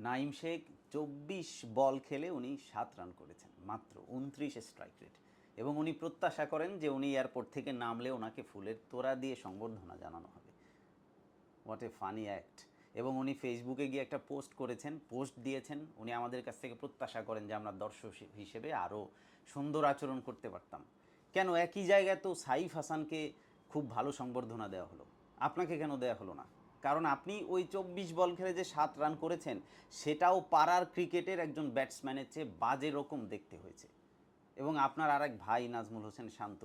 নাঈম শেখ ২৪ বল খেলে উনি ৭ রান করেছেন, মাত্র ২৯ স্ট্রাইক রেট, এবং উনি প্রত্যাশা করেন যে উনি এয়ারপোর্ট থেকে নামলে ওনাকে ফুলের তোড়া দিয়ে সংবর্ধনা জানানো হবে। What a funny act. এবং উনি ফেসবুকে গিয়ে একটা পোস্ট করেছেন, পোস্ট দিয়েছেন, উনি আমাদের কাছ থেকে প্রত্যাশা করেন যে আমরা দর্শক হিসেবে আরও সুন্দর আচরণ করতে পারতাম। কেন একই জায়গায় তো সাইফ হাসানকে খুব ভালো সংবর্ধনা দেওয়া হলো, আপনাকে কেন দেওয়া হলো না? কারণ আপনি ওই ২৪ বল খেলে যে ৭ রান করেছেন, সেটাও পাড়ার ক্রিকেটের একজন ব্যাটসম্যানের চেয়ে বাজে রকম দেখতে হয়েছে। এবং আপনার আরেক ভাই নাজমুল হোসেন শান্ত,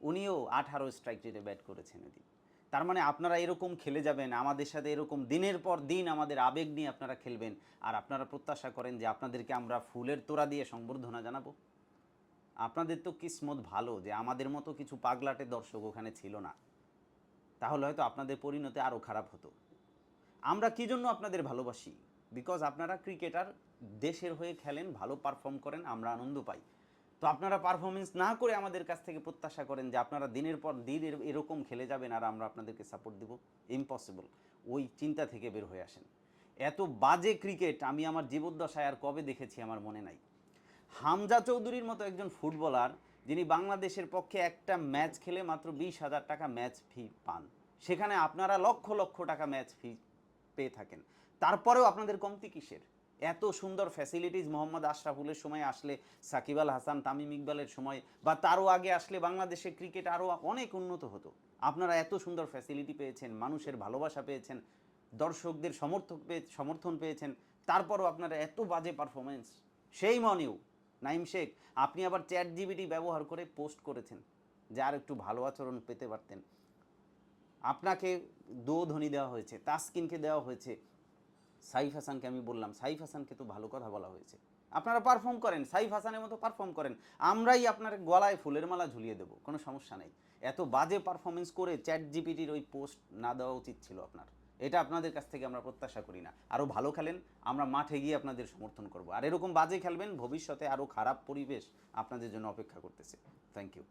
উনিও ১৮ স্ট্রাইক রেটে ব্যাট করেছেন এদিন। তার মানে আপনারা এরকম খেলে যাবেন, আমাদের সাথে এরকম দিনের পর দিন আমাদের আবেগ নিয়ে আপনারা খেলবেন, আর আপনারা প্রত্যাশা করেন যে আপনাদেরকে আমরা ফুলের তোড়া দিয়ে সংবর্ধনা জানাবো? আপনাদের তো কিসমত ভালো যে আমাদের মতো কিছু পাগলাটে দর্শক ওখানে ছিল না, তাহলে হয়তো আপনাদের পরিণতি আরও খারাপ হতো। আমরা কী জন্য আপনাদের ভালোবাসি? বিকজ আপনারা ক্রিকেটার, দেশের হয়ে খেলেন, ভালো পারফর্ম করেন, আমরা আনন্দ পাই। তো আপনারা পারফরমেন্স না করে আমাদের কাছ থেকে প্রত্যাশা করেন যে আপনারা দিনের পর দিন এরকম খেলে যাবেন আর আমরা আপনাদেরকে সাপোর্ট দেব? ইম্পসিবল। ওই চিন্তা থেকে বের হয়ে আসেন। এত বাজে ক্রিকেট আমি আমার জীবদ্দশায় আর কবে দেখেছি আমার মনে নাই। হামজা চৌধুরীর মতো একজন ফুটবলার, যিনি বাংলাদেশের পক্ষে একটা ম্যাচ খেলে মাত্র ২০,০০০ টাকা ম্যাচ ফি পান, সেখানে আপনারা লক্ষ লক্ষ টাকা ম্যাচ ফি পেয়ে থাকেন, তারপরেও আপনাদের কমতি কিসের? এত সুন্দর ফ্যাসিলিটিস মোহাম্মদ আশরাফুলের সময় আসলে, সাকিব আল হাসান, তামিম ইকবালের সময় বা তারও আগে আসলে বাংলাদেশের ক্রিকেট আরও অনেক উন্নত হতো। আপনারা এত সুন্দর ফ্যাসিলিটি পেয়েছেন, মানুষের ভালোবাসা পেয়েছেন, দর্শকদের সমর্থন পেয়েছেন, তারপরও আপনারা এত বাজে পারফরমেন্স। সেই মনেও নাঈম শেখ, আপনি আবার চ্যাট জিপিটি ব্যবহার করে পোস্ট করেছেন যে আর একটু ভালো আচরণ পেতে পারতেন। আপনাকে ধ্বনি দেওয়া হয়েছে, তাসকিনকে দেওয়া হয়েছে, সাইফ হাসানকে আমি বললাম, সাইফ হাসানকে তো ভালো কথা বলা হয়েছে। আপনারা পারফর্ম করেন, সাইফ হাসানের মতো পারফর্ম করেন, আমরাই আপনার গলায় ফুলের মালা ঝুলিয়ে দেবো, কোনো সমস্যা নেই। এত বাজে পারফরমেন্স করে চ্যাট জিপিটির ওই পোস্ট না দেওয়া উচিত ছিল আপনার। এটা আপনাদের কাছ থেকে আমরা প্রত্যাশা করি না। আরও ভালো খেলেন, আমরা মাঠে গিয়ে আপনাদের সমর্থন করব, আর এরকম বাজে খেলবেন, ভবিষ্যতে আরও খারাপ পরিবেশ আপনাদের জন্য অপেক্ষা করতেছে। Thank you.